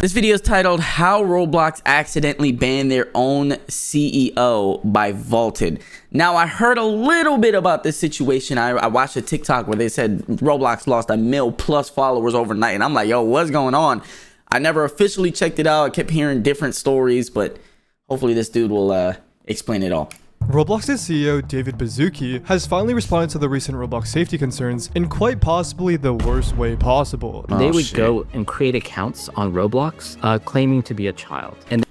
This video is titled How Roblox Accidentally Banned Their Own CEO by Vaulted. Now, I heard a little bit about this situation. I watched a TikTok where they said Roblox lost 1 million+ followers overnight. And I'm like, yo, what's going on? I never officially checked it out. I kept hearing different stories, but hopefully this dude will explain it all. Roblox's CEO, David Baszucki, has finally responded to the recent Roblox safety concerns in quite possibly the worst way possible. They would go and create accounts on Roblox claiming to be a child. And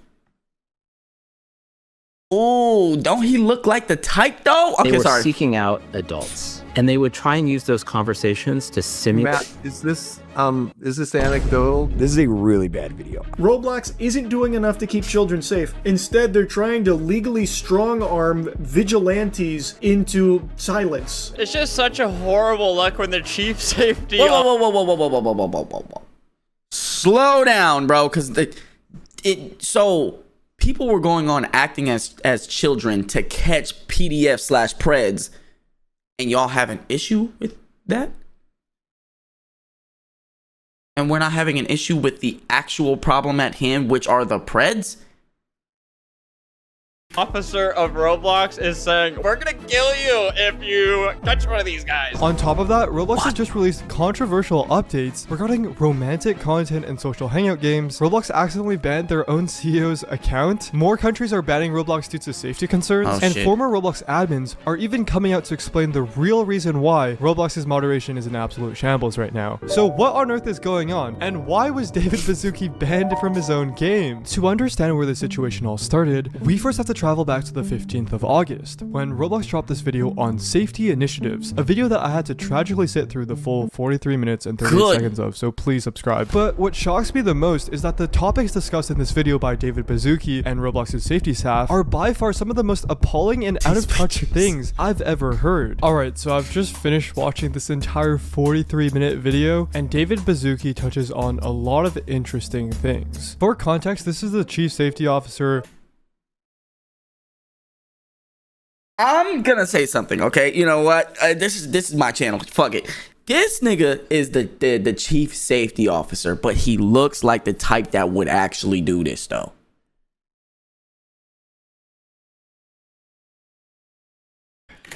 oh, don't he look like the type though? Okay, they were sorry. seeking out adults. And they would try and use those conversations to simulate. Matt, is this anecdotal? This is a really bad video. Roblox isn't doing enough to keep children safe. Instead, they're trying to legally strong-arm vigilantes into silence. It's just such a horrible look when the chief safety. Whoa. Slow down, bro, because so people were going on acting as children to catch PDF/Preds, and y'all have an issue with that? And we're not having an issue with the actual problem at hand, which are the Preds? Officer of Roblox is saying, we're gonna kill you if you touch one of these guys. On top of that, Roblox has just released controversial updates regarding romantic content and social hangout games. Roblox accidentally banned their own CEO's account. More countries are banning Roblox due to safety concerns. And former Roblox admins are even coming out to explain the real reason why Roblox's moderation is in absolute shambles right now. So what on earth is going on? And why was David Baszucki banned from his own game? To understand where the situation all started, we first have to travel back to the 15th of August, when Roblox dropped this video on safety initiatives, a video that I had to tragically sit through the full 43 minutes and 38 seconds of, so please subscribe. But what shocks me the most is that the topics discussed in this video by David Baszucki and Roblox's safety staff are by far some of the most appalling and out of touch things I've ever heard. Alright, so I've just finished watching this entire 43-minute video, and David Baszucki touches on a lot of interesting things. For context, this is the chief safety officer. I'm gonna say something, okay? You know what? This is my channel. Fuck it. This nigga is the chief safety officer, but he looks like the type that would actually do this, though.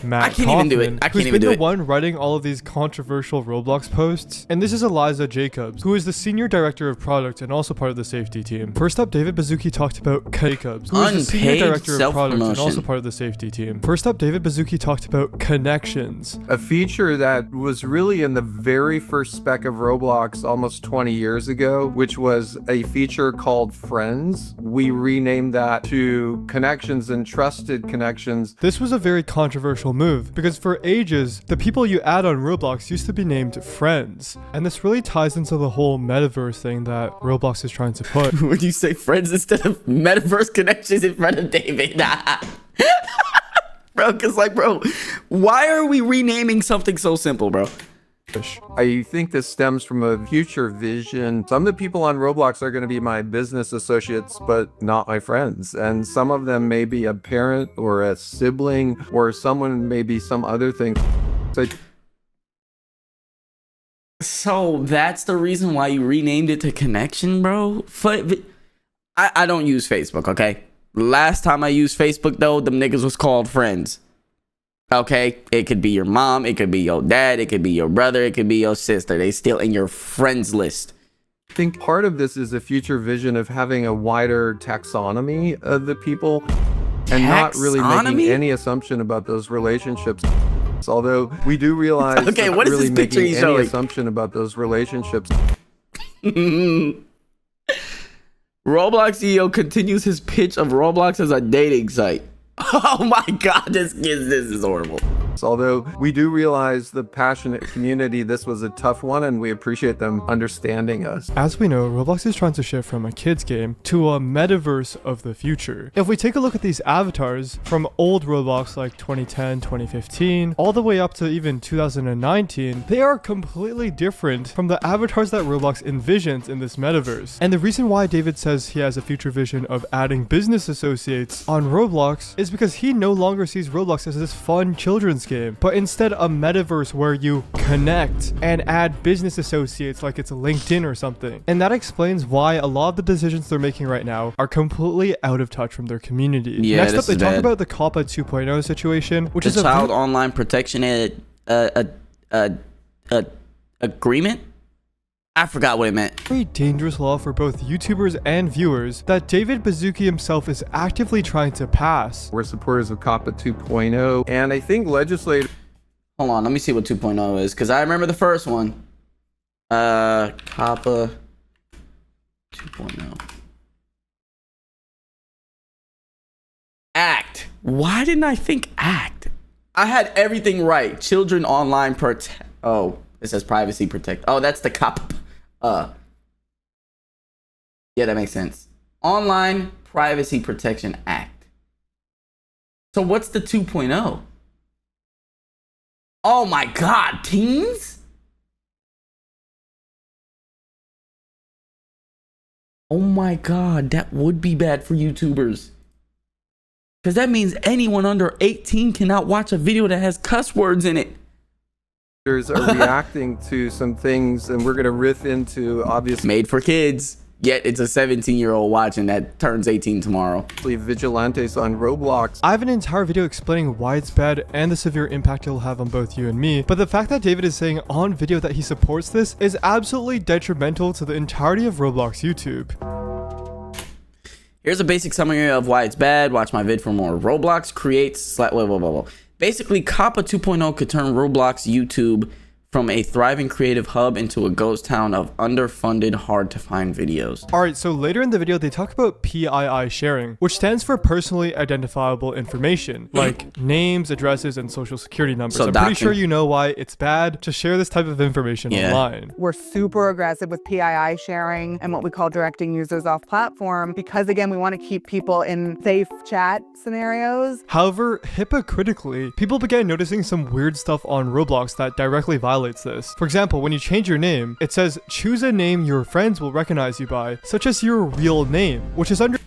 Matt I can't even do it. I can't even do it. Who's been the one writing all of these controversial Roblox posts? And this is Eliza Jacobs, who is the senior director of product and also part of the safety team. First up, David Baszucki talked about Jacobs, who is the senior director of product and also part of the safety team. First up, David Baszucki talked about connections, a feature that was really in the very first spec of Roblox almost 20 years ago, which was a feature called Friends. We renamed that to Connections and Trusted Connections. This was a very controversial move because for ages the people you add on Roblox used to be named friends, and this really ties into the whole metaverse thing that Roblox is trying to put. Would you say friends instead of metaverse connections in front of David? Bro, because like, bro, why are we renaming something so simple, bro? I think this stems from a future vision. Some of the people on Roblox are going to be my business associates, but not my friends. And some of them may be a parent or a sibling or someone, maybe some other thing. So that's the reason why you renamed it to Connection, bro? I don't use Facebook, okay? Last time I used Facebook, though, them niggas was called Friends. Okay, it could be your mom, it could be your dad, it could be your brother, it could be your sister. They still in your friends list. I think part of this is a future vision of having a wider taxonomy of the people and not really making any assumption about those relationships. Although we do realize okay, what is really this picture making he's any showing? assumption about those relationships. Roblox CEO continues his pitch of Roblox as a dating site. Oh my god, this is horrible. Although we do realize the passionate community, this was a tough one and we appreciate them understanding us. As we know, Roblox is trying to shift from a kids game to a metaverse of the future. If we take a look at these avatars from old Roblox like 2010, 2015, all the way up to even 2019, they are completely different from the avatars that Roblox envisions in this metaverse. And the reason why David says he has a future vision of adding business associates on Roblox is because he no longer sees Roblox as this fun children's game, but instead a metaverse where you connect and add business associates like it's LinkedIn or something. And that explains why a lot of the decisions they're making right now are completely out of touch from their community. Yeah, Next up, they talk bad. about the COPPA 2.0 situation, which The is a Child Online Protection Agreement. I forgot what it meant. very dangerous law for both YouTubers and viewers that David Baszucki himself is actively trying to pass. We're supporters of COPPA 2.0, and I think legislators Hold on, let me see what 2.0 is, because I remember the first one. COPPA 2.0. Act. Why didn't I think act? I had everything right. Children online protect. Oh, it says privacy protect. Oh, that's the COPPA. Yeah, that makes sense. Online Privacy Protection Act. So what's the 2.0? Oh my God, teens? Oh my God, that would be bad for YouTubers. Because that means anyone under 18 cannot watch a video that has cuss words in it. are reacting to some things, and we're going to riff into, obviously, Made for kids. Yet it's a 17-year-old watching that turns 18 tomorrow. vigilantes on Roblox. I have an entire video explaining why it's bad and the severe impact it'll have on both you and me, but the fact that David is saying on video that he supports this is absolutely detrimental to the entirety of Roblox YouTube. Here's a basic summary of why it's bad. Watch my vid for more. Roblox creates... Basically, COPPA 2.0 could turn Roblox YouTube from a thriving creative hub into a ghost town of underfunded, hard-to-find videos. Alright, so later in the video, they talk about PII sharing, which stands for personally identifiable information, like names, addresses, and social security numbers. So I'm pretty sure you know why it's bad to share this type of information online. We're super aggressive with PII sharing and what we call directing users off platform because, again, we want to keep people in safe chat scenarios. However, hypocritically, people began noticing some weird stuff on Roblox that directly violates this. For example, when you change your name, it says choose a name your friends will recognize you by, such as your real name, which is under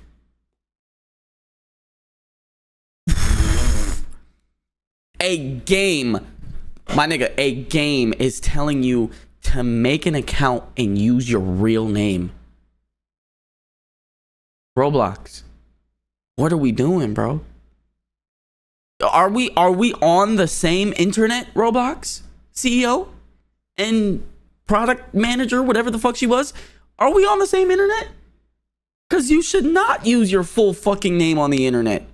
A game, my nigga, a game is telling you to make an account and use your real name. Roblox, what are we doing, bro? Are we on the same internet, Roblox CEO and product manager, whatever the fuck she was? Are we on the same internet? Because you should not use your full fucking name on the internet.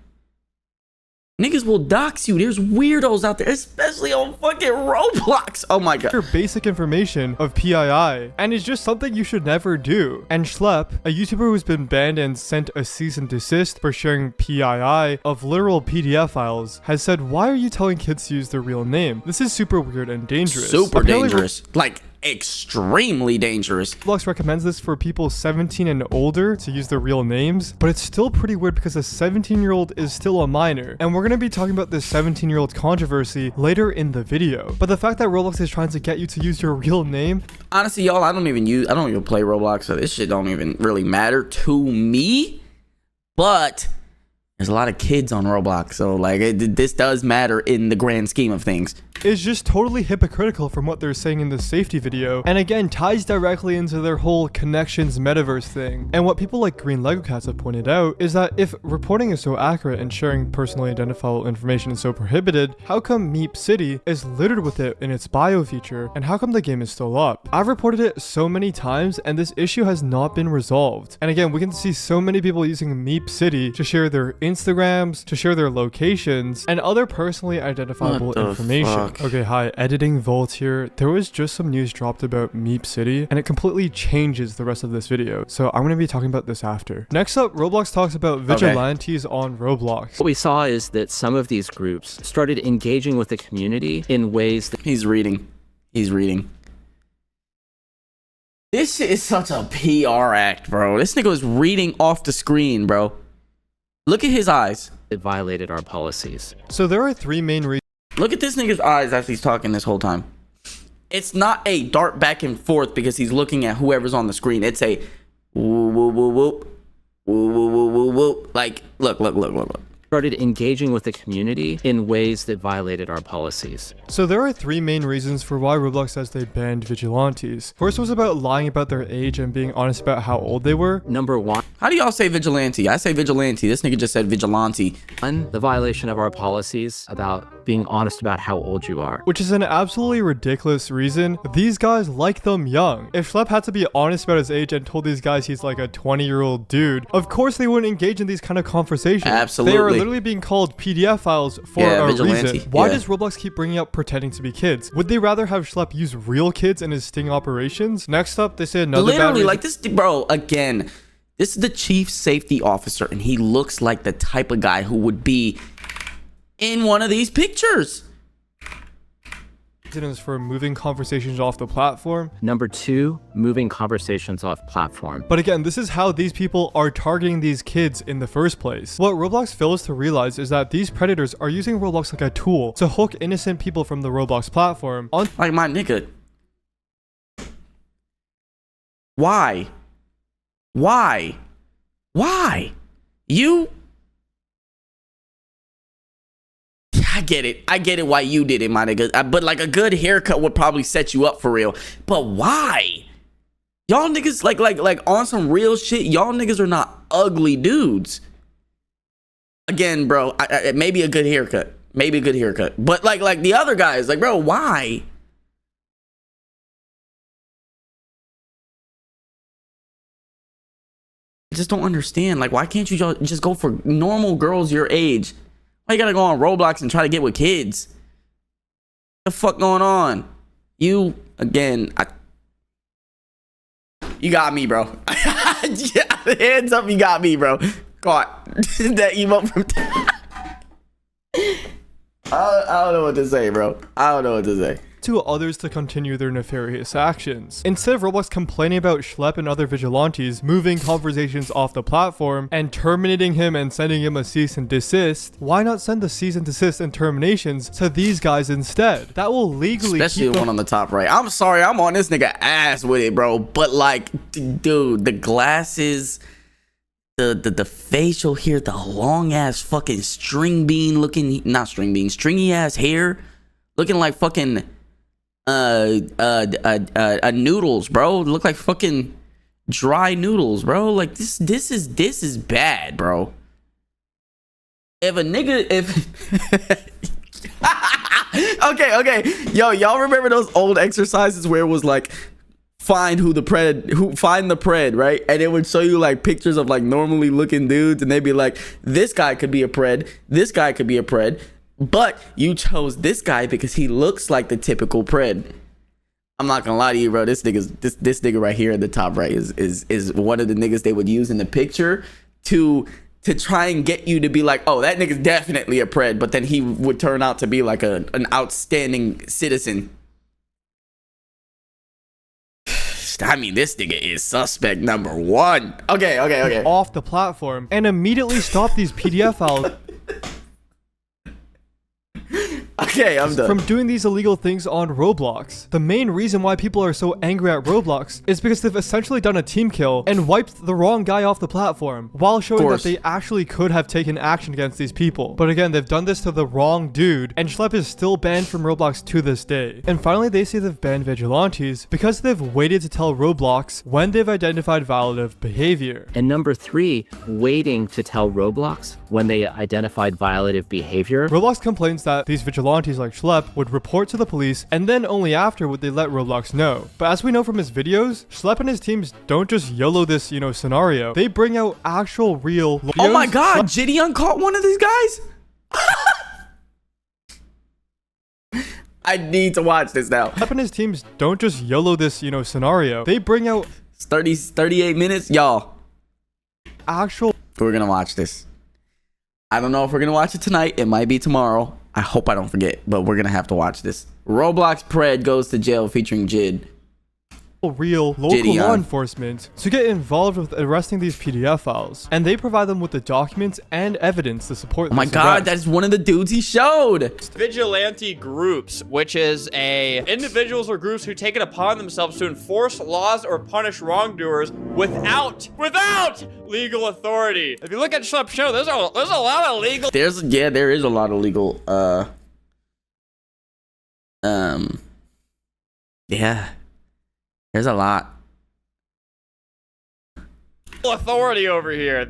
Niggas will dox you. There's weirdos out there, especially on fucking Roblox. Oh my God. basic information of PII, and it's just something you should never do. And Schlep, a YouTuber who's been banned and sent a cease and desist for sharing PII of literal PDF files, has said, why are you telling kids to use their real name? This is super weird and dangerous. Super Apparently, dangerous. Like, extremely dangerous. Roblox recommends this for people 17 and older to use their real names, but it's still pretty weird because a 17-year-old is still a minor, and we're going to be talking about this 17-year-old controversy later in the video. But the fact that Roblox is trying to get you to use your real name, Honestly, y'all, I don't even play Roblox, so this shit don't even really matter to me. But there's a lot of kids on Roblox, so like this does matter in the grand scheme of things. is just totally hypocritical from what they're saying in the safety video, and again ties directly into their whole connections metaverse thing. And what people like Green Lego Cats have pointed out is that if reporting is so accurate and sharing personally identifiable information is so prohibited, how come Meep City is littered with it in its bio feature, and how come the game is still up? I've reported it so many times and this issue has not been resolved. And again, we can see so many people using Meep City to share their Instagrams, to share their locations, and other personally identifiable information. Okay, hi, editing Vault here. There was just some news dropped about Meep City, and it completely changes the rest of this video. So I'm going to be talking about this after. Next up, Roblox talks about vigilantes on Roblox. What we saw is that some of these groups started engaging with the community in ways that He's reading. This shit is such a PR act, bro. This nigga was reading off the screen, bro. Look at his eyes. violated our policies. So there are three main reasons. Look at this nigga's eyes as he's talking this whole time. It's not a dart back and forth because he's looking at whoever's on the screen. It's a whoop, whoop, whoop, whoop, whoop, whoop, whoop, whoop. Like, look. started engaging with the community in ways that violated our policies. So there are 3 main reasons for why Roblox says they banned vigilantes. First was about lying about their age and being honest about how old they were. Number 1, How do y'all say vigilante? I say vigilante. This nigga just said vigilante. the violation of our policies about being honest about how old you are. Which is an absolutely ridiculous reason. These guys like them young. If Schlep had to be honest about his age and told these guys he's like a 20-year-old dude, of course they wouldn't engage in these kind of conversations. Absolutely. They are literally being called PDF files for a vigilante. reason. Why Yeah. does Roblox keep bringing up pretending to be kids? Would they rather have Schlep use real kids in his sting operations? Next up, they say another bad Literally, reason. like this, bro, again, this is the chief safety officer, and he looks like the type of guy who would be in one of these pictures. Is for moving conversations off the platform. Number 2, moving conversations off platform. But again, this is how these people are targeting these kids in the first place. What Roblox fails to realize is that these predators are using Roblox like a tool to hook innocent people from the Roblox platform on. Like, my nigga. Why? You? I get it why you did it, my nigga. But like a good haircut would probably set you up for real. But why? Y'all niggas like on some real shit. Y'all niggas are not ugly dudes. Again, bro, maybe a good haircut. Maybe a good haircut. But like the other guys, like, bro, why? I just don't understand. Like, why can't you just go for normal girls your age? Why you gotta go on Roblox and try to get with kids? What the fuck going on? You, again, you got me, bro. Yeah, hands up, you got me, bro. Caught. That emote from I don't know what to say, bro. I don't know what to say. To others to continue their nefarious actions. Instead of Roblox complaining about Schlep and other vigilantes moving conversations off the platform and terminating him and sending him a cease and desist, why not send the cease and desist and terminations to these guys instead? That will legally Especially keep the one on the top right. I'm sorry, I'm on this nigga ass with it, bro. But like, dude, the glasses, the facial hair, the long ass fucking stringy ass hair, looking like fucking noodles, bro. Look like fucking dry noodles, bro. Like this is bad, bro. If a nigga, okay, yo, y'all remember those old exercises where it was like find the pred, right? And it would show you like pictures of like normally looking dudes, and they'd be like, this guy could be a pred, this guy could be a pred, but you chose this guy because he looks like the typical pred. I'm not gonna lie to you, bro. This nigga right here at the top right is one of the niggas they would use in the picture to try and get you to be like, oh, that nigga's definitely a pred, but then he would turn out to be like an outstanding citizen. I mean, this nigga is suspect number 1. Okay. off the platform and immediately stop these PDF files Okay, I'm done. from doing these illegal things on Roblox. The main reason why people are so angry at Roblox is because they've essentially done a team kill and wiped the wrong guy off the platform while showing that they actually could have taken action against these people. But again, they've done this to the wrong dude, and Schlep is still banned from Roblox to this day. And finally, they say they've banned vigilantes because they've waited to tell Roblox when they've identified violative behavior. And number 3, waiting to tell Roblox when they identified violative behavior. Roblox complains that these vigilantes like Schlep would report to the police, and then only after would they let Roblox know. But as we know from his videos, Schlep and his teams don't just YOLO this, scenario. They bring out actual real videos. Oh my god, Gideon caught one of these guys? I need to watch this now. Schlep and his teams don't just YOLO this, scenario. They bring out It's 38 minutes. Y'all, actual we're gonna watch this. I don't know if we're gonna watch it tonight. It might be tomorrow. I hope I don't forget, but we're gonna have to watch this. Roblox Pred goes to jail featuring Jid. real local law enforcement to get involved with arresting these PDF files, and they provide them with the documents and evidence to support. Oh my god, that's one of the dudes he showed. Vigilante groups, which is individuals or groups who take it upon themselves to enforce laws or punish wrongdoers without legal authority. If you look at Schlepp's show, there's a lot of legal. There is a lot of legal. Yeah. There's a lot. Authority over here.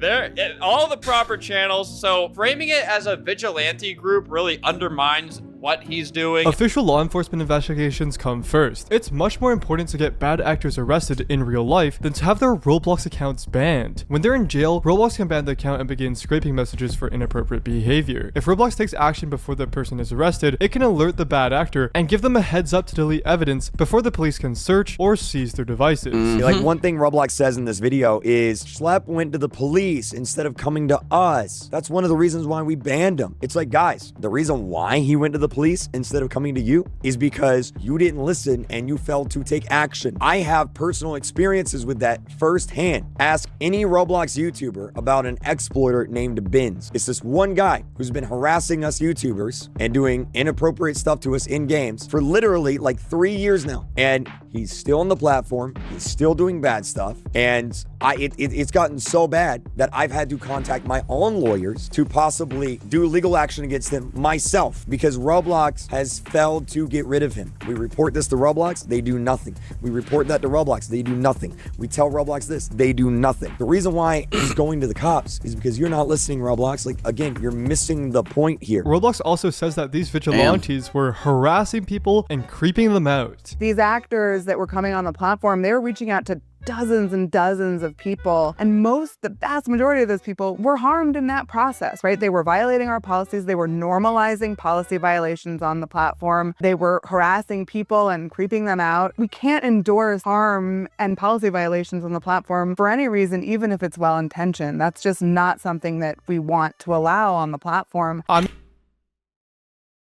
All the proper channels. So framing it as a vigilante group really undermines what he's doing. Official law enforcement investigations come first. It's much more important to get bad actors arrested in real life than to have their Roblox accounts banned. When they're in jail, Roblox can ban the account and begin scraping messages for inappropriate behavior. If Roblox takes action before the person is arrested, it can alert the bad actor and give them a heads up to delete evidence before the police can search or seize their devices. Like, one thing Roblox says in this video is Schlepp went to the police instead of coming to us. That's one of the reasons why we banned him. It's like, guys, the reason why he went to the police instead of coming to you is because you didn't listen and you failed to take action. I have personal experiences with that firsthand. Ask any Roblox YouTuber about an exploiter named Bins. It's this one guy who's been harassing us YouTubers and doing inappropriate stuff to us in games for literally like 3 years now. And he's still on the platform. He's still doing bad stuff. And it's gotten so bad that I've had to contact my own lawyers to possibly do legal action against him myself because Roblox has failed to get rid of him. We report this to Roblox, they do nothing. We report that to Roblox, they do nothing. We tell Roblox this, they do nothing. The reason why he's going to the cops is because you're not listening, Roblox. Like, again, you're missing the point here. Roblox also says that these vigilantes were harassing people and creeping them out. These actors that were coming on the platform, they were reaching out to dozens and dozens of people, and the vast majority of those people were harmed in that process, right? They were violating our policies. They were normalizing policy violations on the platform. They were harassing people and creeping them out. We can't endorse harm and policy violations on the platform for any reason, even if it's well-intentioned. That's just not something that we want to allow on the platform.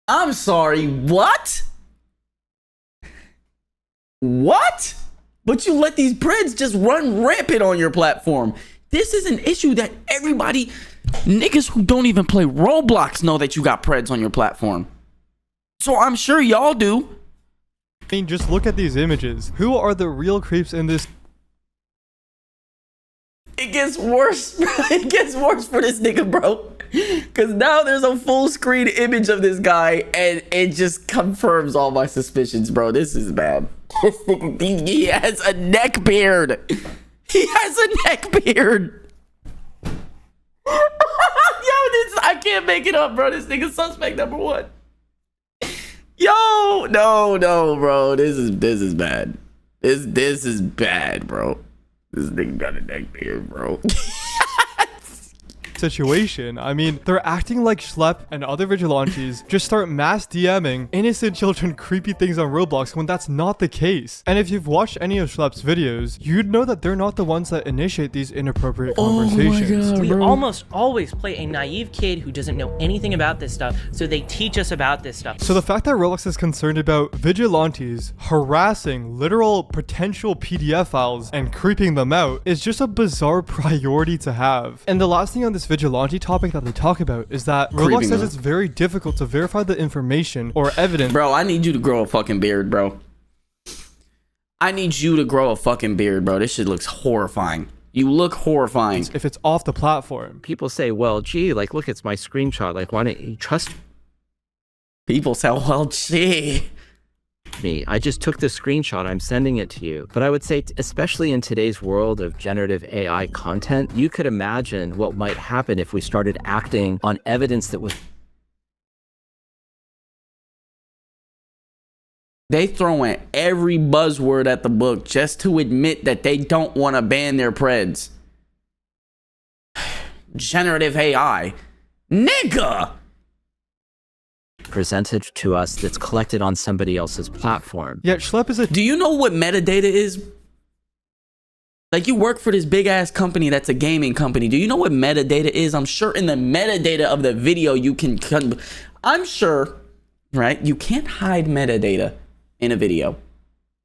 I'm sorry, what? What? But you let these Preds just run rampant on your platform. This is an issue that everybody, niggas who don't even play Roblox know that you got Preds on your platform. So I'm sure y'all do. I mean, just look at these images. Who are the real creeps in this? It gets worse. It gets worse for this nigga, bro. Because now there's a full screen image of this guy and it just confirms all my suspicions, bro. This is bad. This nigga, he has a neck beard. He has a neck beard. Yo, I can't make it up, bro. This nigga's suspect number one. Yo, no, bro. This is bad. This is bad, bro. This nigga got a neck beard, bro. Situation. I mean, they're acting like Schlepp and other vigilantes just start mass DMing innocent children creepy things on Roblox when that's not the case. And if you've watched any of Schlepp's videos, you'd know that they're not the ones that initiate these inappropriate conversations. God, we almost always play a naive kid who doesn't know anything about this stuff, so they teach us about this stuff. So the fact that Roblox is concerned about vigilantes harassing literal potential PDF files and creeping them out is just a bizarre priority to have. And the last thing on this vigilante topic that they talk about is that Roblox says it's very difficult to verify the information or evidence. Bro, I need you to grow a fucking beard, bro. I need you to grow a fucking beard, bro. This shit looks horrifying. You look horrifying. If it's off the platform. People say, well, gee, like, look, it's my screenshot. Like, why don't you trust People say, well, gee. me? I just took the screenshot. I'm sending it to you. But I would say, especially in today's world of generative AI content, you could imagine what might happen if we started acting on evidence that was... They throwing every buzzword at the book just to admit that they don't want to ban their Preds. Generative AI. Nigga! presented to us that's collected on somebody else's platform. Yeah, Schlepp is a... Do you know what metadata is? Like, you work for this big ass company that's a gaming company. Do you know what metadata is? I'm sure in the metadata of the video you can... I'm sure, right? You can't hide metadata in a video.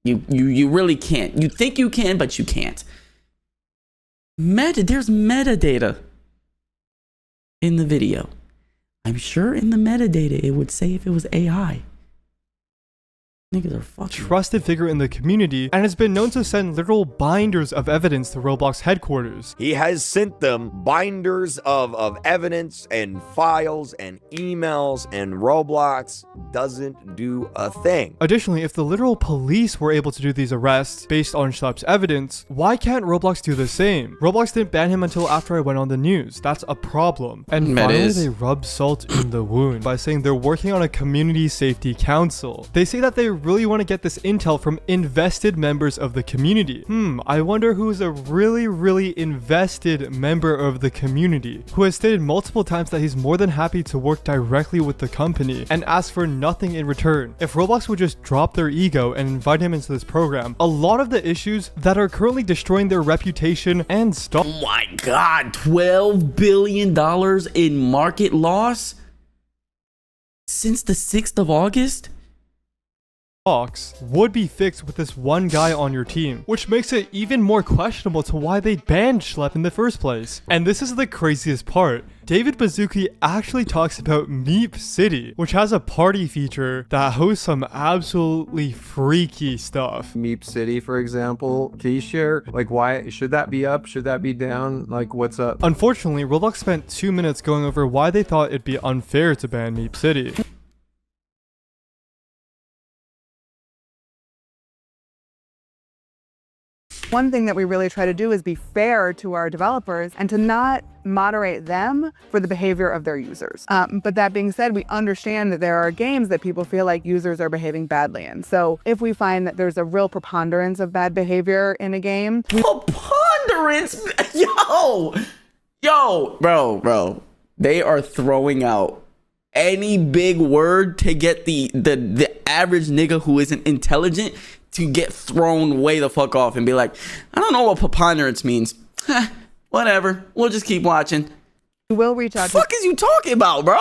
You really can't. You think you can, but you can't. There's metadata in the video. I'm sure in the metadata it would say if it was AI. Niggas are fucking trusted figure in the community and has been known to send literal binders of evidence to Roblox headquarters. He has sent them binders of evidence and files and emails, and Roblox doesn't do a thing. Additionally, if the literal police were able to do these arrests based on Schlepp's evidence, why can't Roblox do the same? Roblox didn't ban him until after I went on the news. That's a problem. And finally, they rub salt in the wound by saying they're working on a community safety council. They say that they really want to get this intel from invested members of the community. I wonder who is a really invested member of the community, who has stated multiple times that he's more than happy to work directly with the company and ask for nothing in return. If Roblox would just drop their ego and invite him into this program, a lot of the issues that are currently destroying their reputation and stuff. Oh my God, $12 billion in market loss since the 6th of August? Would be fixed with this one guy on your team, which makes it even more questionable to why they banned Schlepp in the first place. And this is the craziest part. David Baszucki actually talks about Meep City, which has a party feature that hosts some absolutely freaky stuff. Meep City, for example, can you share, like, why should that be up? Should that be down? Like, what's up? Unfortunately, Roblox spent 2 minutes going over why they thought it'd be unfair to ban Meep City. One thing that we really try to do is be fair to our developers and to not moderate them for the behavior of their users. But that being said, we understand that there are games that people feel like users are behaving badly in. So if we find that there's a real preponderance of bad behavior in a game. Preponderance? Yo, bro. They are throwing out any big word to get the average nigga who isn't intelligent to get thrown way the fuck off and be like, I don't know what preponderance means. Whatever. We'll just keep watching. We will reach out to is you talking about, bro?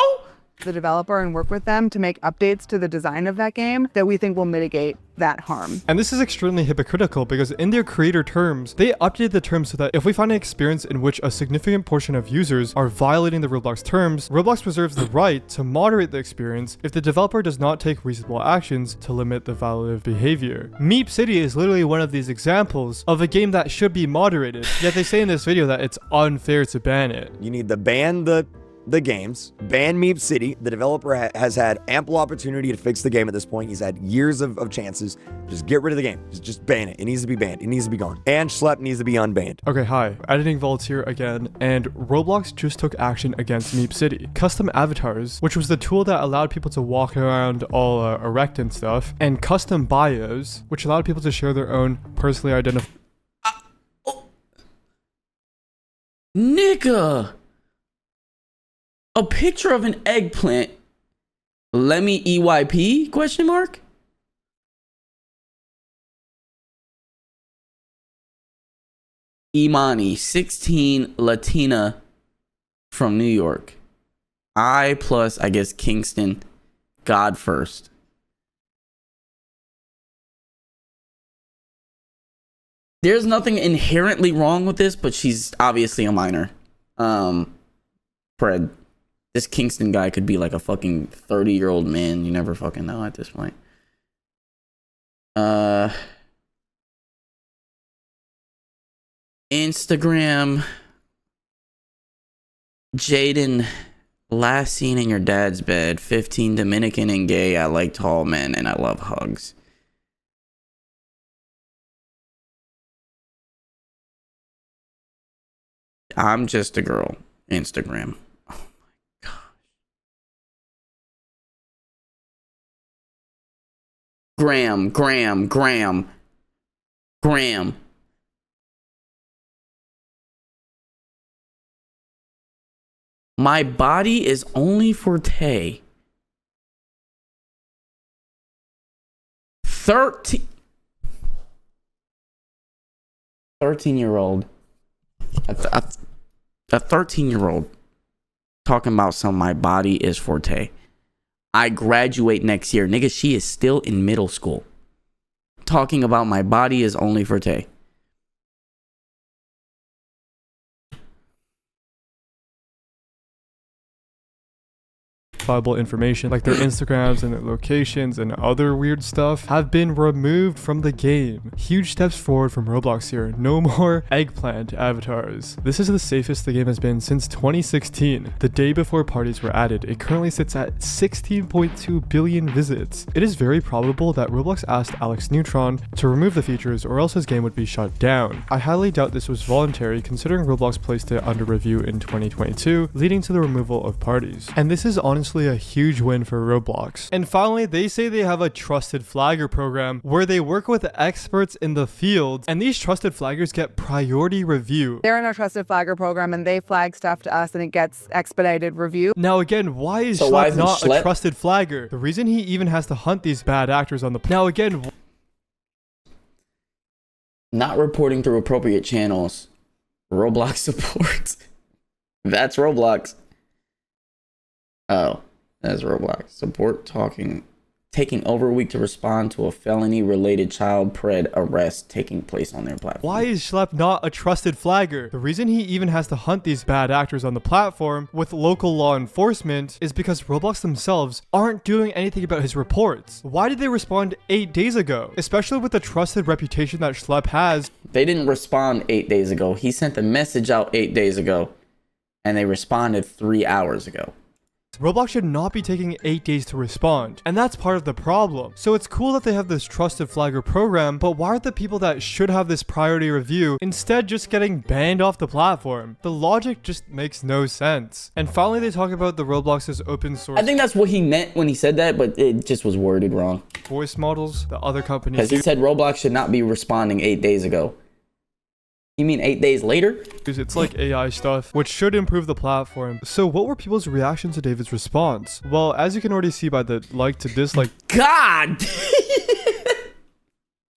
The developer and work with them to make updates to the design of that game that we think will mitigate that harm. And this is extremely hypocritical because in their creator terms, they updated the terms so that if we find an experience in which a significant portion of users are violating the Roblox terms, Roblox reserves the right to moderate the experience if the developer does not take reasonable actions to limit the violative behavior. Meep City is literally one of these examples of a game that should be moderated, yet they say in this video that it's unfair to ban it. You need to ban the games, ban Meep City. The developer has had ample opportunity to fix the game at this point. He's had years of chances. Just get rid of the game. Just ban it. It needs to be banned. It needs to be gone. And Schlepp needs to be unbanned. Okay, hi. Editing Vaults here again, and Roblox just took action against Meep City. Custom avatars, which was the tool that allowed people to walk around all erect and stuff, and custom bios, which allowed people to share their own personally identified... Nigga! A picture of an eggplant. Let me EYP? Question mark. Imani, 16, Latina from New York. I plus, I guess, Kingston. God first. There's nothing inherently wrong with this, but she's obviously a minor. Fred. This Kingston guy could be like a fucking 30-year-old man. You never fucking know at this point. Instagram. Jaden, last seen in your dad's bed. 15, Dominican and gay. I like tall men and I love hugs. I'm just a girl. Instagram. Graham. My body is only for Tay. 13-year-old. A 13-year-old talking about my body is for Tay. I graduate next year. Nigga, she is still in middle school. talking about my body is only for Tay. Information like their Instagrams and their locations and other weird stuff have been removed from the game. Huge steps forward from Roblox here. No more eggplant avatars. This is the safest the game has been since 2016. The day before parties were added, it currently sits at 16.2 billion visits. It is very probable that Roblox asked Alex Neutron to remove the features or else his game would be shut down. I highly doubt this was voluntary considering Roblox placed it under review in 2022, leading to the removal of parties. And this is honestly a huge win for Roblox. And finally, they say they have a trusted flagger program where they work with experts in the field, and these trusted flaggers get priority review. They're in our trusted flagger program and they flag stuff to us and it gets expedited review. Now again, why is Schlep not a trusted flagger? The reason he even has to hunt these bad actors on the... Now again... Not reporting through appropriate channels. Roblox support. That's Roblox. Oh. As Roblox support taking over a week to respond to a felony related child pred arrest taking place on their platform. Why is Schlep not a trusted flagger? The reason he even has to hunt these bad actors on the platform with local law enforcement is because Roblox themselves aren't doing anything about his reports. Why did they respond 8 days ago? Especially with the trusted reputation that Schlep has. They didn't respond 8 days ago. He sent the message out 8 days ago and they responded 3 hours ago. Roblox should not be taking 8 days to respond, and that's part of the problem. So it's cool that they have this trusted flagger program, but why are the people that should have this priority review instead just getting banned off the platform? The logic just makes no sense. And finally, they talk about the Roblox's open source. I think that's what he meant when he said that, but it just was worded wrong. Voice models, the other companies. Because he said Roblox should not be responding 8 days ago. You mean 8 days later? It's like AI stuff, which should improve the platform. So what were people's reaction to David's response? Well, as you can already see by the like to dislike God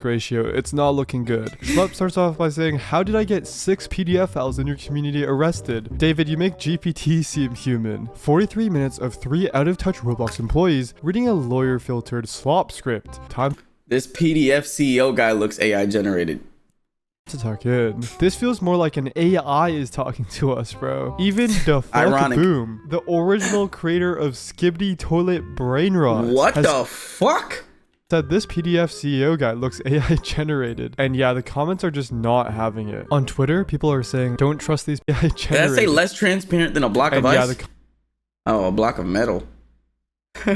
ratio, it's not looking good. Schlep starts off by saying, how did I get 6 PDF files in your community arrested? David, you make GPT seem human. 43 minutes of 3 out-of-touch Roblox employees reading a lawyer-filtered slop script. Time. This PDF CEO guy looks AI generated. To talk in. This feels more like an AI is talking to us, bro. Even the Ironic. Boom, the original creator of Skibidi Toilet Brain Rot. What the fuck? Said this PDF CEO guy looks AI generated. And yeah, the comments are just not having it. On Twitter, people are saying, don't trust these AI generated. Did I say less transparent than a block of ice? Yeah, oh, a block of metal. Okay,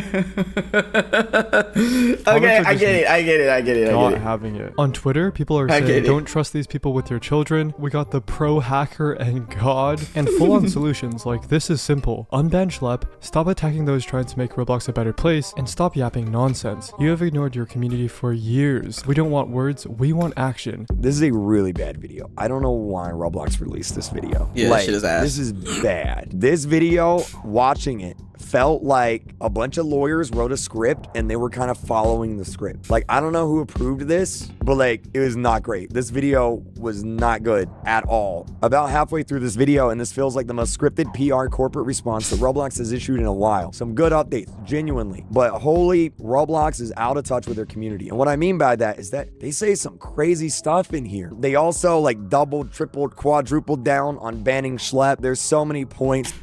I get it. Not having it. On Twitter, people are saying, don't trust these people with your children. We got the pro hacker and god, and full-on solutions like this is simple. Unban Schlep, stop attacking those trying to make Roblox a better place, and stop yapping nonsense. You have ignored your community for years. We don't want words, we want action. This is a really bad video. I don't know why Roblox released this video. Yeah, like, shit is ass. This is bad. This video, watching it, felt like a bunch of lawyers wrote a script and they were kind of following the script. Like, I don't know who approved this, but like, it was not great. This video was not good at all. About halfway through this video, and this feels like the most scripted PR corporate response that Roblox has issued in a while. Some good updates, genuinely, but holy, Roblox is out of touch with their community. And what I mean by that is that they say some crazy stuff in here. They also like doubled, tripled, quadrupled down on banning Schlep. There's so many points.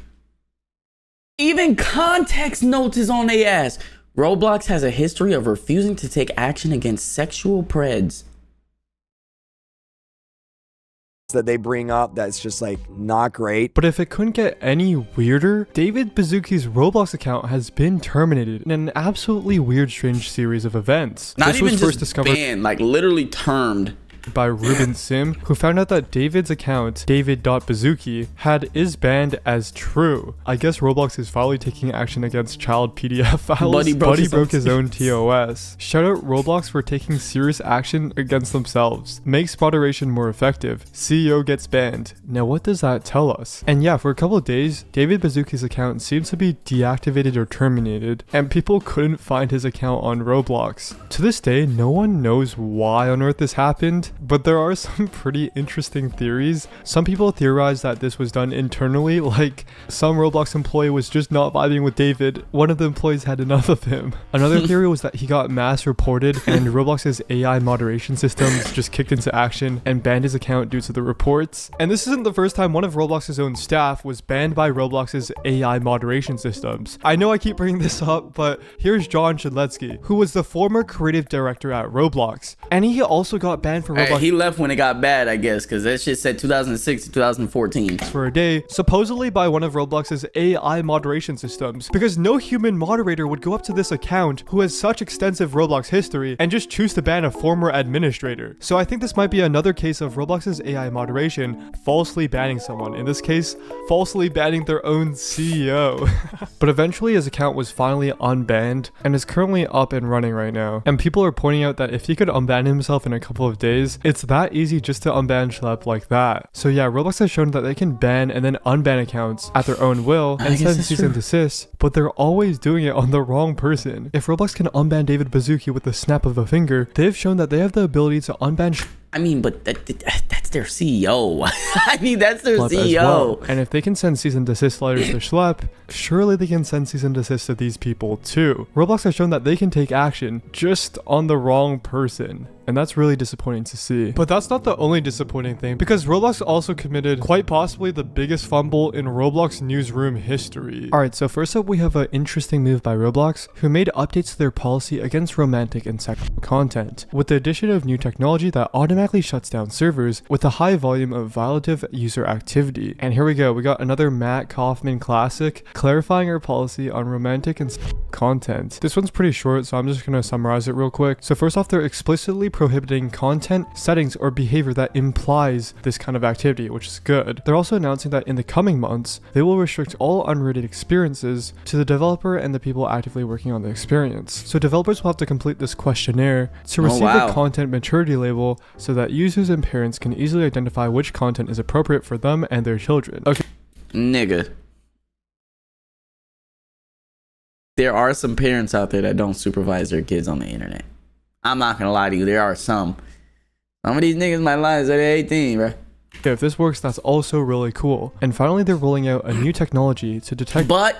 Even context notes is on their ass. Roblox has a history of refusing to take action against sexual preds. That they bring up that's just like not great. But if it couldn't get any weirder, David Baszucki's Roblox account has been terminated in an absolutely weird, strange series of events. Not this even was just first discovered banned, like literally termed. By Ruben Sim, who found out that David's account, david.baszucki, is banned as true. I guess Roblox is finally taking action against child PDF files. Buddy broke his own TOS. Shout out Roblox for taking serious action against themselves. Makes moderation more effective. CEO gets banned. Now what does that tell us? And yeah, for a couple of days, David Baszucki's account seems to be deactivated or terminated, and people couldn't find his account on Roblox. To this day, no one knows why on earth this happened. but there are some pretty interesting theories. Some people theorize that this was done internally, like some Roblox employee was just not vibing with David. One of the employees had enough of him. Another theory was that he got mass reported and Roblox's AI moderation systems just kicked into action and banned his account due to the reports. And this isn't the first time one of Roblox's own staff was banned by Roblox's AI moderation systems. I know I keep bringing this up, but here's John Shedletsky, who was the former creative director at Roblox. And he also got banned from Roblox. He left when it got bad, I guess, because that shit said 2006 to 2014. For a day, supposedly by one of Roblox's AI moderation systems, because no human moderator would go up to this account who has such extensive Roblox history and just choose to ban a former administrator. So I think this might be another case of Roblox's AI moderation falsely banning someone, in this case, falsely banning their own CEO. But eventually his account was finally unbanned and is currently up and running right now. And people are pointing out that if he could unban himself in a couple of days, it's that easy just to unban Schlep like that. So yeah, Roblox has shown that they can ban and then unban accounts at their own will and send cease and desist, but they're always doing it on the wrong person. If Roblox can unban David Baszucki with the snap of a finger, they've shown that they have the ability to unban I mean, but that's their CEO. I mean, that's their Schlep CEO. as well. And if they can send cease and desist letters to Schlep, surely they can send cease and desist to these people too. Roblox has shown that they can take action just on the wrong person. And that's really disappointing to see. But that's not the only disappointing thing, because Roblox also committed quite possibly the biggest fumble in Roblox newsroom history. Alright, so first up we have an interesting move by Roblox, who made updates to their policy against romantic and sexual content, with the addition of new technology that automatically shuts down servers with a high volume of violative user activity. And here we go, we got another Matt Kaufman classic, clarifying our policy on romantic and sexual content. This one's pretty short, so I'm just gonna summarize it real quick. So first off, they're explicitly prohibiting content, settings, or behavior that implies this kind of activity, which is good. They're also announcing that in the coming months, they will restrict all unrated experiences to the developer and the people actively working on the experience. So developers will have to complete this questionnaire to receive a content maturity label so that users and parents can easily identify which content is appropriate for them and their children. Okay. Nigga. There are some parents out there that don't supervise their kids on the internet. I'm not gonna lie to you, there are some. Some of these niggas might lie and say they're 18, bro. Yeah, if this works, that's also really cool. And finally, they're rolling out a new technology to detect. But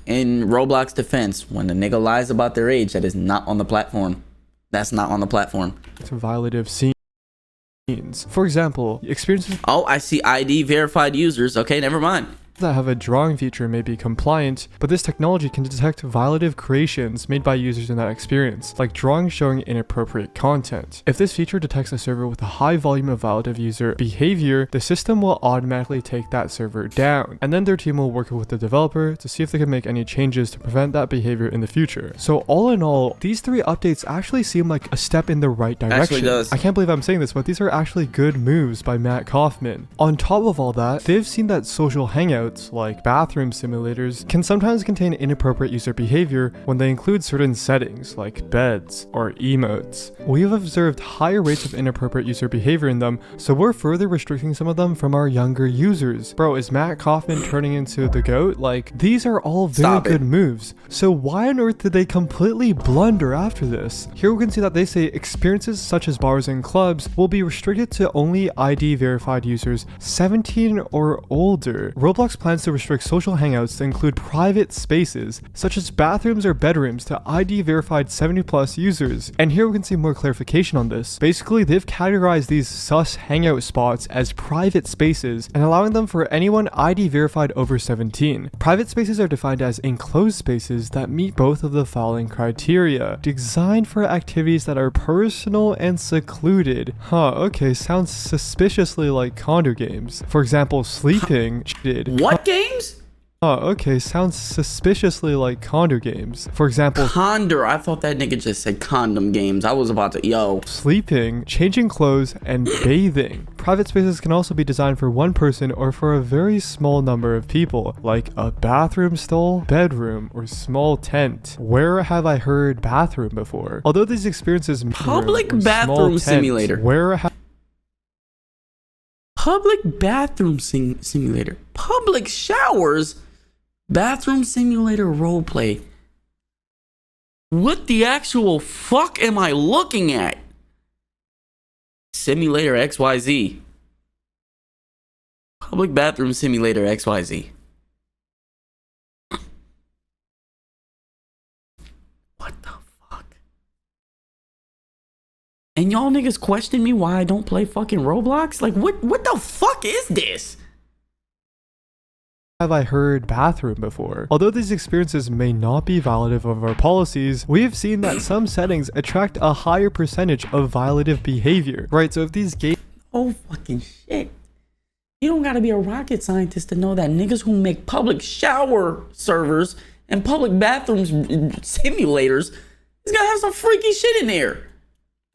in Roblox defense, when the nigga lies about their age, that is not on the platform. That's not on the platform. Violative scenes. For example, experiences. Oh, I see ID verified users. Okay, never mind. That have a drawing feature may be compliant, but this technology can detect violative creations made by users in that experience, like drawings showing inappropriate content. If this feature detects a server with a high volume of violative user behavior, the system will automatically take that server down, and then their team will work with the developer to see if they can make any changes to prevent that behavior in the future. So all in all, these three updates actually seem like a step in the right direction. Actually does. I can't believe I'm saying this, but these are actually good moves by Matt Kaufman. On top of all that, they've seen that social hangouts like bathroom simulators can sometimes contain inappropriate user behavior when they include certain settings like beds or emotes. We have observed higher rates of inappropriate user behavior in them, so we're further restricting some of them from our younger users. Bro, is Matt Kaufman turning into the GOAT? Like, these are all very good moves. So why on earth did they completely blunder after this? Here we can see that they say experiences such as bars and clubs will be restricted to only ID verified users 17 or older. Roblox plans to restrict social hangouts to include private spaces, such as bathrooms or bedrooms, to ID verified 70 plus users. And here we can see more clarification on this. Basically, they've categorized these sus hangout spots as private spaces and allowing them for anyone ID verified over 17. Private spaces are defined as enclosed spaces that meet both of the following criteria: designed for activities that are personal and secluded. Huh, okay, sounds suspiciously like condo games. For example, sleeping. What games? Oh, okay, sounds suspiciously like condo games. For example, Condor. I thought that nigga just said condom games. I was about to, yo. Sleeping, changing clothes, and bathing. Private spaces can also be designed for one person or for a very small number of people, like a bathroom stall, bedroom, or small tent. Where have I heard bathroom before? Although these experiences Public bathroom simulator. Public bathroom simulator. Public showers. Bathroom simulator roleplay. What the actual fuck am I looking at? Simulator XYZ. Public bathroom simulator XYZ. What the fuck? And y'all niggas question me why I don't play fucking Roblox? Like, what the fuck is this? Have I heard bathroom before? Although these experiences may not be violative of our policies, we have seen that some settings attract a higher percentage of violative behavior, right? So if these games... Oh fucking shit. You don't gotta be a rocket scientist to know that niggas who make public shower servers and public bathrooms simulators is gonna have some freaky shit in there.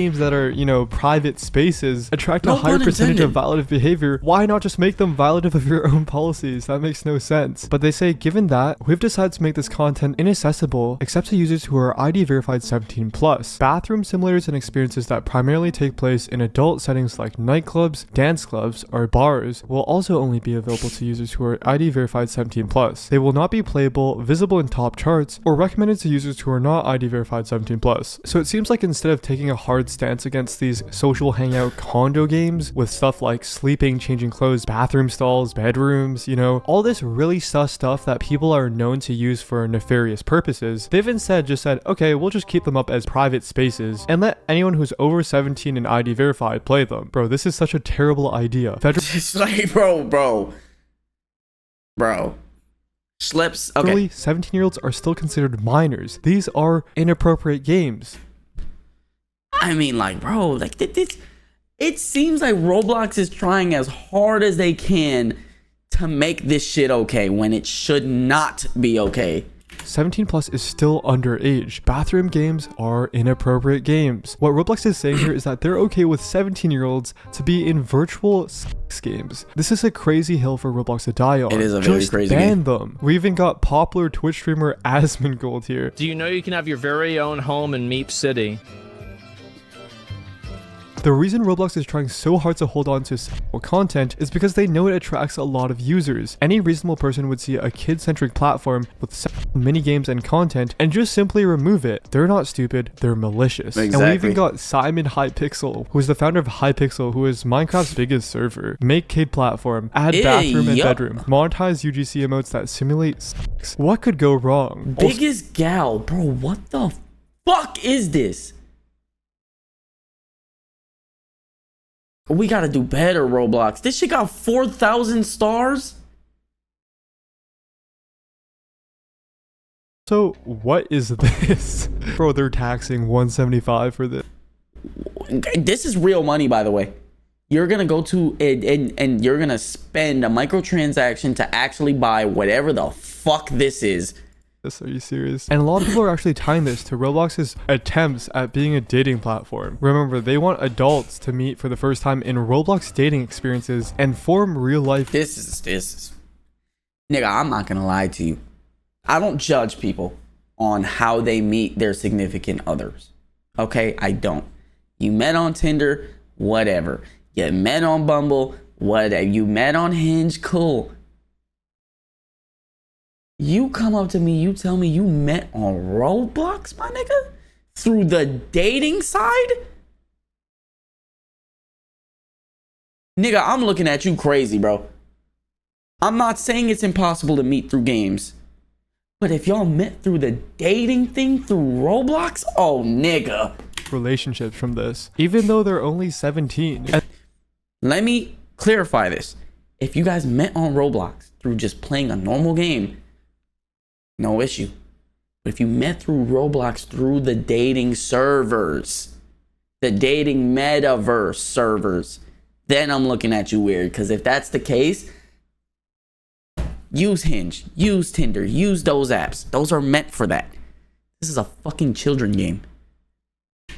Games that are, you know, private spaces attract a No higher pun percentage of intended. violative behavior. Why not just make them violative of your own policies? That makes no sense. But they say, given that, we've decided to make this content inaccessible except to users who are ID verified 17+. Bathroom simulators and experiences that primarily take place in adult settings like nightclubs, dance clubs, or bars will also only be available to users who are ID verified 17+. They will not be playable, visible in top charts, or recommended to users who are not ID verified 17+. So it seems like instead of taking a hard stance against these social hangout condo games with stuff like sleeping, changing clothes, bathroom stalls, bedrooms, you know, all this really sus stuff that people are known to use for nefarious purposes, they've instead just said, okay, we'll just keep them up as private spaces and let anyone who's over 17 and ID verified play them. Bro, this is such a terrible idea. It's like, bro. Schleps, okay. Federally, 17-year-olds are still considered minors. These are inappropriate games. I mean, like, bro, like, it seems like Roblox is trying as hard as they can to make this shit okay when it should not be okay. 17+ is still underage. Bathroom games are inappropriate games. What Roblox is saying here is that they're okay with 17-year-olds to be in virtual sex games. This is a crazy hill for Roblox to die on. It is a very Just crazy ban game. them. We even got popular Twitch streamer Asmongold here. Do you know you can have your very own home in Meep City? The reason Roblox is trying so hard to hold on to sexual content is because they know it attracts a lot of users. Any reasonable person would see a kid-centric platform with sexual minigames and content and just simply remove it. They're not stupid, they're malicious. And we Exactly. even got Simon Hypixel, who is the founder of Hypixel, who is Minecraft's biggest server. Make kid platform, add bathroom and yup. bedroom, monetize UGC emotes that simulate sex. What could go wrong? Biggest gal, bro, what the fuck is this? We gotta do better, Roblox. This shit got 4,000 stars. So what is this? Bro, they're taxing 175 for this. This is real money, by the way. You're gonna go to and you're gonna spend a microtransaction to actually buy whatever the fuck this is. Are you serious? And a lot of people are actually tying this to Roblox's attempts at being a dating platform. Remember, they want adults to meet for the first time in Roblox dating experiences and form real life. This is nigga, I'm not gonna lie to you. I don't judge people on how they meet their significant others. Okay, I don't. You met on Tinder, whatever. You met on Bumble, whatever. You met on Hinge, cool. You come up to me, you tell me you met on Roblox, my nigga? Through the dating side? Nigga, I'm looking at you crazy, bro. I'm not saying it's impossible to meet through games. But if y'all met through the dating thing through Roblox, oh nigga. Relationships from this, even though they're only 17. Let me clarify this. If you guys met on Roblox through just playing a normal game, no issue. But if you met through Roblox through the dating servers, the dating metaverse servers, then I'm looking at you weird. Because if that's the case, use Hinge, use Tinder, use those apps. Those are meant for that. This is a fucking children game.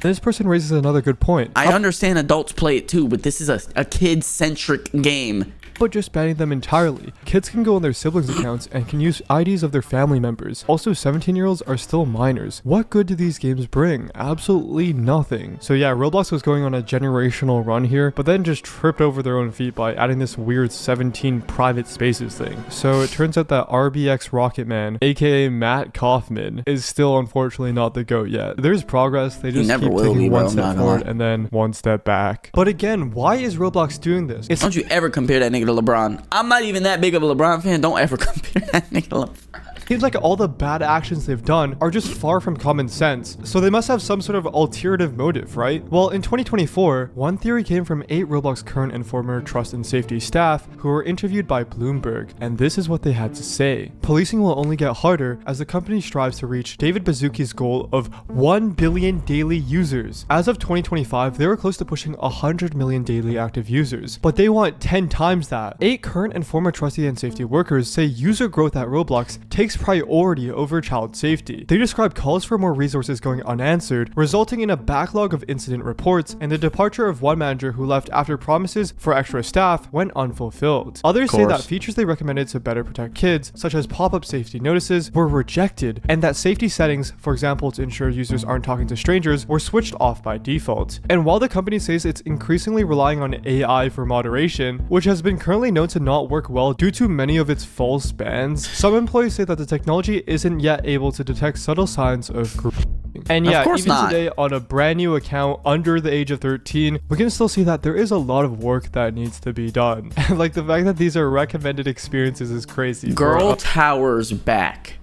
This person raises another good point. I understand adults play it too, but this is a kid-centric game. but just banning them entirely. Kids can go on their siblings' accounts and can use IDs of their family members. Also, 17-year-olds are still minors. What good do these games bring? Absolutely nothing. So yeah, Roblox was going on a generational run here, but then just tripped over their own feet by adding this weird 17 private spaces thing. So it turns out that RBX Rocketman, aka Matt Kaufman, is still unfortunately not the GOAT yet. There's progress, they just keep taking one step forward and then one step back. But again, why is Roblox doing this? Don't you ever compare that nigga to LeBron. I'm not even that big of a LeBron fan. Don't ever compare that nigga to LeBron. Seems like all the bad actions they've done are just far from common sense, so they must have some sort of ulterior motive, right? Well, in 2024, one theory came from 8 Roblox current and former trust and safety staff who were interviewed by Bloomberg, and this is what they had to say. Policing will only get harder as the company strives to reach David Baszucki's goal of 1 billion daily users. As of 2025, they were close to pushing 100 million daily active users, but they want 10 times that. 8 current and former trustee and safety workers say user growth at Roblox takes priority over child safety. They describe calls for more resources going unanswered, resulting in a backlog of incident reports and the departure of one manager who left after promises for extra staff went unfulfilled. Others say that features they recommended to better protect kids, such as pop-up safety notices, were rejected, and that safety settings, for example to ensure users aren't talking to strangers, were switched off by default. And while the company says it's increasingly relying on AI for moderation, which has been currently known to not work well due to many of its false bans, some employees say that the technology isn't yet able to detect subtle signs of grouping. And yeah, even today on a brand new account under the age of 13, we can still see that there is a lot of work that needs to be done. Like the fact that these are recommended experiences is crazy. Girl towers back.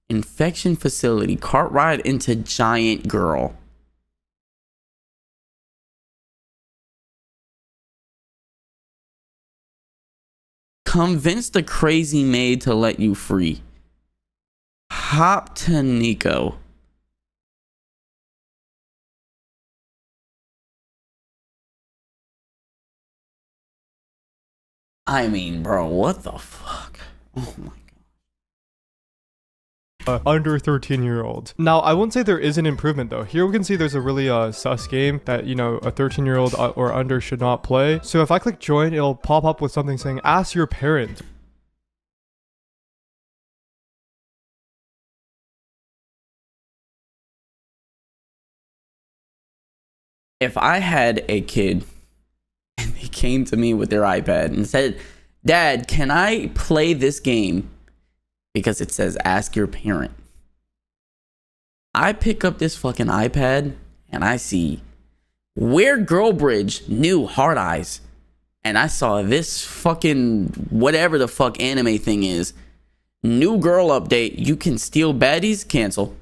Infection facility. Cart ride into giant girl. Convince the crazy maid to let you free. Hop to Nico. I mean, bro, what the fuck? Oh my god. Under 13-year-old. Now, I won't say there is an improvement though. Here we can see there's a really sus game that, you know, a 13-year-old or under should not play. So if I click join, it'll pop up with something saying, ask your parent. If I had a kid and they came to me with their iPad and said, Dad, can I play this game? Because it says ask your parent. I pick up this fucking iPad and I see Weird Girl Bridge, new Hard Eyes. And I saw this fucking whatever the fuck anime thing is. New girl update. You can steal baddies. Cancel. Get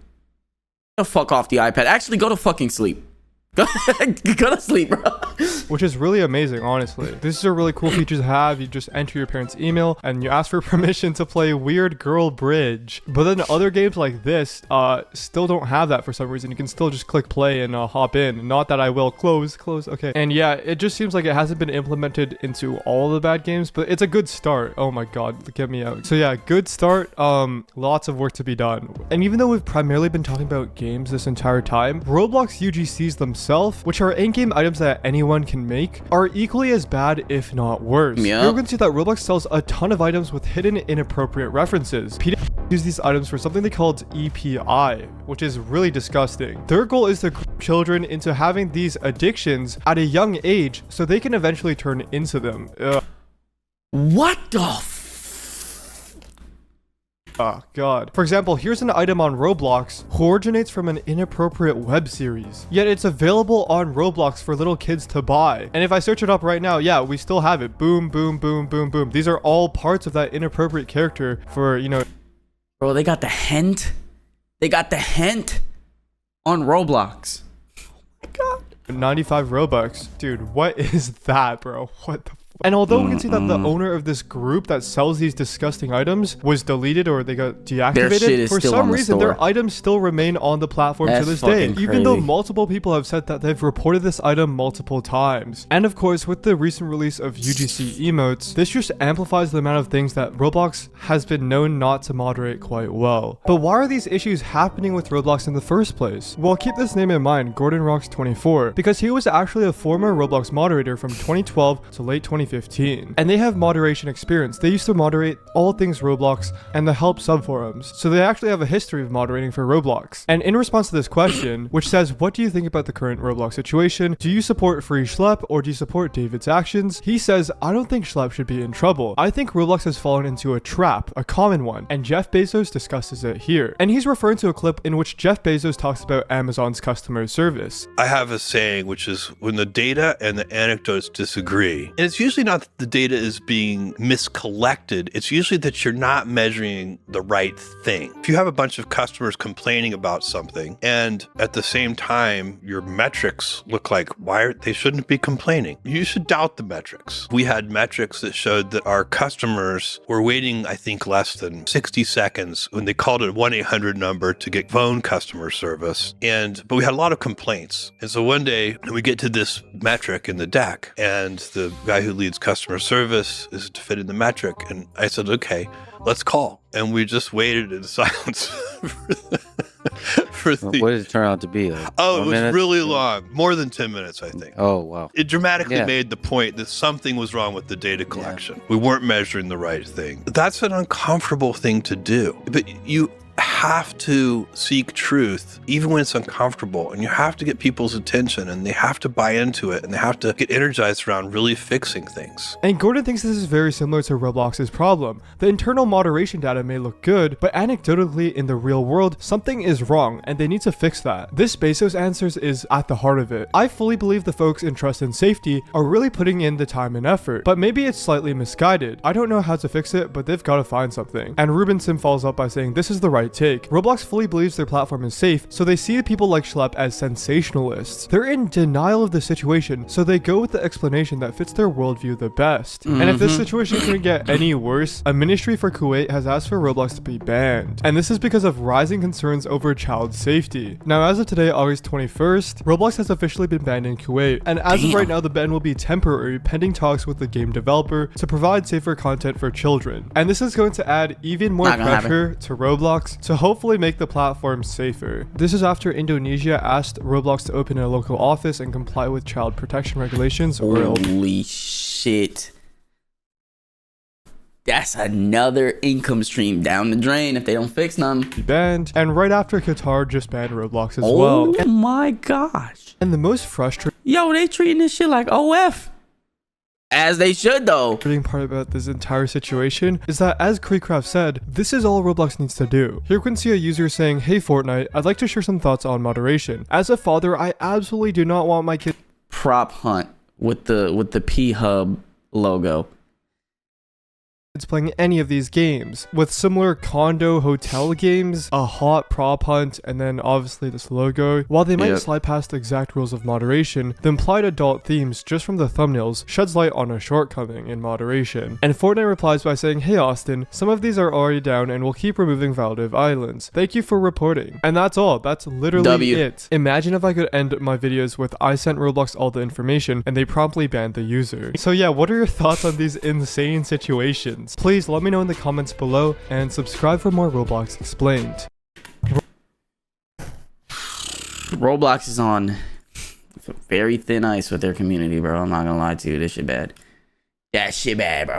the fuck off the iPad. Actually, go to fucking sleep. Go to sleep, bro. Which is really amazing, honestly. This is a really cool feature to have. You just enter your parents' email and you ask for permission to play Weird Girl Bridge. But then other games like this still don't have that for some reason. You can still just click play and hop in. Not that I will. Close, okay. And yeah, it just seems like it hasn't been implemented into all the bad games, but it's a good start. Oh my god, get me out. So yeah, good start. Lots of work to be done. And even though we've primarily been talking about games this entire time, Roblox UGCs themselves, which are in-game items that anyone can make, are equally as bad, if not worse. Yeah. You can see that Roblox sells a ton of items with hidden inappropriate references. PWs use these items for something they called EPI, which is really disgusting. Their goal is to group children into having these addictions at a young age so they can eventually turn into them. What the Oh god. For example, here's an item on Roblox who originates from an inappropriate web series. Yet it's available on Roblox for little kids to buy. And if I search it up right now, yeah, we still have it. Boom, boom, boom, boom, boom. These are all parts of that inappropriate character for, you know. Bro, they got the hint. They got the hint on Roblox. Oh my god. 95 Robux. Dude, what is that, bro? What the And although we can see that the owner of this group that sells these disgusting items was deleted or they got deactivated, for some reason their items still remain on the platform to this day, even though multiple people have said that they've reported this item multiple times. And of course, with the recent release of UGC emotes, this just amplifies the amount of things that Roblox has been known not to moderate quite well. But why are these issues happening with Roblox in the first place? Well, keep this name in mind, GordonRocks24, because he was actually a former Roblox moderator from 2012 to late 2015 2015. And they have moderation experience. They used to moderate all things Roblox and the help subforums. So they actually have a history of moderating for Roblox. And in response to this question, which says, what do you think about the current Roblox situation? Do you support free Schlep or do you support David's actions? He says, I don't think Schlep should be in trouble. I think Roblox has fallen into a trap, a common one, and Jeff Bezos discusses it here. And he's referring to a clip in which Jeff Bezos talks about Amazon's customer service. I have a saying, which is when the data and the anecdotes disagree, and it's usually not that the data is being miscollected, it's usually that you're not measuring the right thing. If you have a bunch of customers complaining about something, and at the same time, your metrics look like they shouldn't be complaining, you should doubt the metrics. We had metrics that showed that our customers were waiting, I think, less than 60 seconds when they called a 1-800 number to get phone customer service. But we had a lot of complaints. And so one day we get to this metric in the deck, and the guy who leads customer service is to fit in the metric. And I said, okay, let's call. And we just waited in silence for What did it turn out to be? Like it was really long, more than 10 minutes, I think. Oh, wow. It dramatically made the point that something was wrong with the data collection. We weren't measuring the right thing. That's an uncomfortable thing to do. But you have to seek truth even when it's uncomfortable, and you have to get people's attention, and they have to buy into it, and they have to get energized around really fixing things. And Gordon thinks this is very similar to Roblox's problem. The internal moderation data may look good, but anecdotally in the real world, something is wrong and they need to fix that. This Bezos answers is at the heart of it. I fully believe the folks in trust and safety are really putting in the time and effort, but maybe it's slightly misguided. I don't know how to fix it, but they've got to find something. And Ruben Sim follows up by saying this is the right take. Roblox fully believes their platform is safe, so they see people like Schlep as sensationalists. They're in denial of the situation, so they go with the explanation that fits their worldview the best. And if this situation couldn't get any worse, a ministry for Kuwait has asked for Roblox to be banned. And this is because of rising concerns over child safety. Now, as of today, August 21st, Roblox has officially been banned in Kuwait. And as of right now, the ban will be temporary, pending talks with the game developer to provide safer content for children. And this is going to add even more pressure to Roblox to hopefully make the platform safer. This is after Indonesia asked Roblox to open a local office and comply with child protection regulations. Holy shit. That's another income stream down the drain if they don't fix them. Banned. And right after Qatar just banned Roblox as well. Oh my gosh. And the most frustrating... Yo, they treating this shit like OF. As they should, though. The part about this entire situation is that, as kreekcraft said, this is all Roblox needs to do. Here we can see a user saying, hey Fortnite, I'd like to share some thoughts on moderation. As a father, I absolutely do not want my kid... Prop hunt with the P-Hub logo. It's playing any of these games. With similar condo hotel games, a hot prop hunt, and then obviously this logo. While they might slide past the exact rules of moderation, the implied adult themes just from the thumbnails sheds light on a shortcoming in moderation. And Fortnite replies by saying, hey Austin, some of these are already down and we'll keep removing validative islands. Thank you for reporting. And that's all. That's literally it. Imagine if I could end my videos with I sent Roblox all the information and they promptly banned the user. So yeah, what are your thoughts on these insane situations? Please let me know in the comments below and subscribe for more Roblox Explained. Roblox is on very thin ice with their community, bro. I'm not gonna lie to you. This shit bad. That shit bad, bro.